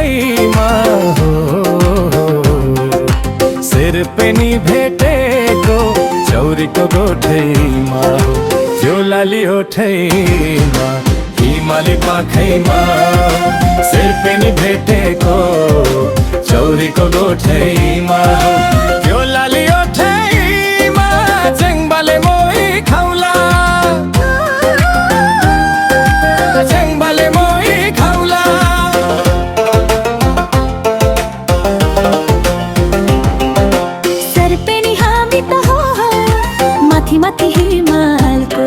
पाखैमा हो सिर पे नि भेटेको चौरीको गोठैमा हो त्यो लाली ओठैमा हिमाली पाखैमा सिर पे नि भेटेको चौरीको गोठैमा हो त्यो लाली ओठैमा जेङ्बाले मोही खाउला जेङ्बाले मोही खाउला सर पे नि हामी त हो माथि माथि हिमालको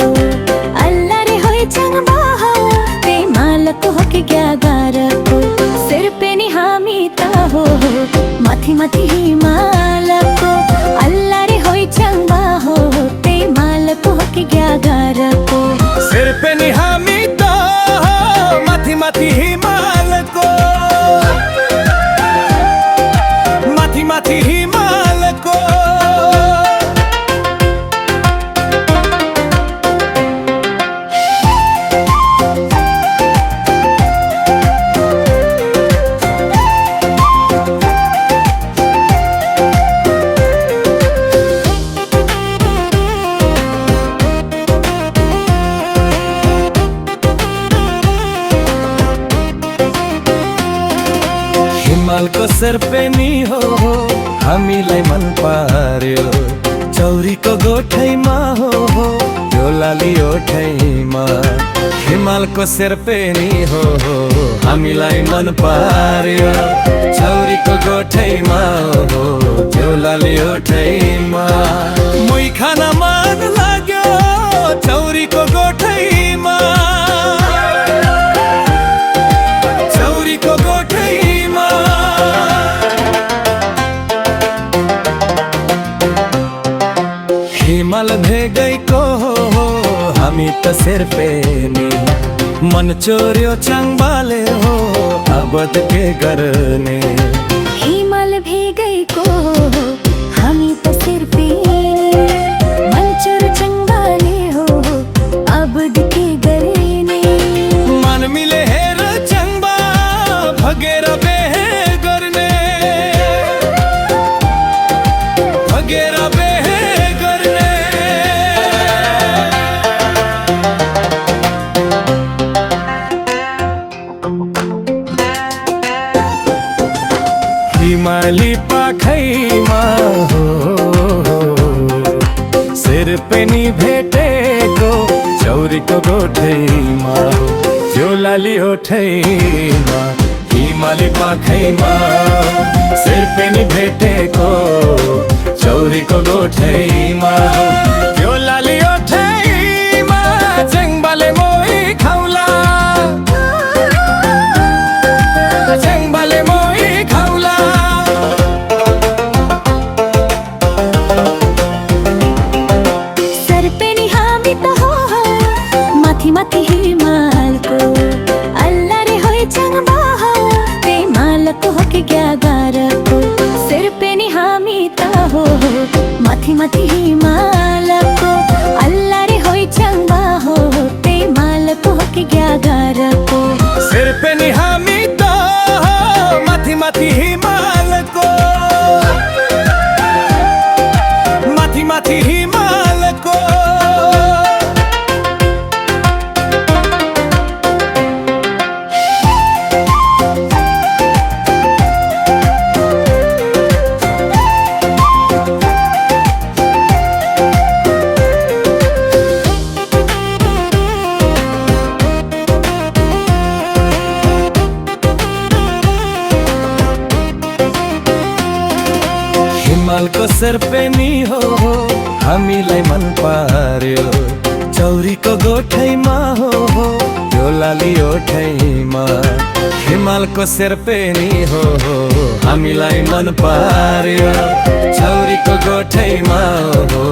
अल्ला रे होइ चङ्बा हो हिमालको हो कि ग्यागारको सिर पे नि हामी त हो माथि माथि हिमालको अल्ला रे होइ चङ्बा हो हिमालको हो कि ग्यागारको सिर पे नि हामी त हो माथि माथि हिमालको माथि माथि हिमालको हिमालको सिर पे नि हो हामीलाई मन पार्यो चौरीको गोठैमा हो त्यो लाली ओठैमा हिमालको सिर पे नि हो हामीलाई मन पार्यो चौरीको गोठैमा हो त्यो लाली ओठैमा मुई खान मन लाग्यो चौरीको गोठैमा चौरीको गोठैमा हिमाल भेगैको हो हामी त सिर पे नि मन चोर्यो चङ्बाले हो अब के गर्ने हिमाल भेगैको हामी त सिर पे मन चोर चङ्बाले हो अब के गर्ने मन मिले हेर चङ्बा भगेर बेहे गर्ने भगेर बेहे गर्ने हिमाली पाखैमा हो सिर पे नि भेटेको चौरीको गोठैमा हो त्यो लाली ओठैमा हिमाली पाखैमा सिर पे नि भेटेको चौरीको गोठैमा हो त्यो लाली ओठैमा जेङ्बाले मोही खाउला जेङ्बाले मोही खाउला सर पे नि हामी त हो माथि माथि हिमालको अल्ला रे होइ चङ्बा हो हिमालको हो कि ग्यागारको सिर पे नि हामी त हो माथि माथि हिमालको अल्ला रे होइ चङ्बा हो हिमालको हो कि ग्यागारको सिर पे नि हामी त हो माथि माथि हिमालको माथि माथि हिमालको हिमालको सिर पे नि हो हामीलाई मन पार्यो चौरीको गोठैमा हो त्यो लाली ओठैमा हिमालको सिर पे नि हो हामीलाई मन पार्यो चौरीको गोठैमा हो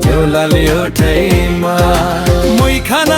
त्यो लाली ओठैमा मुई खान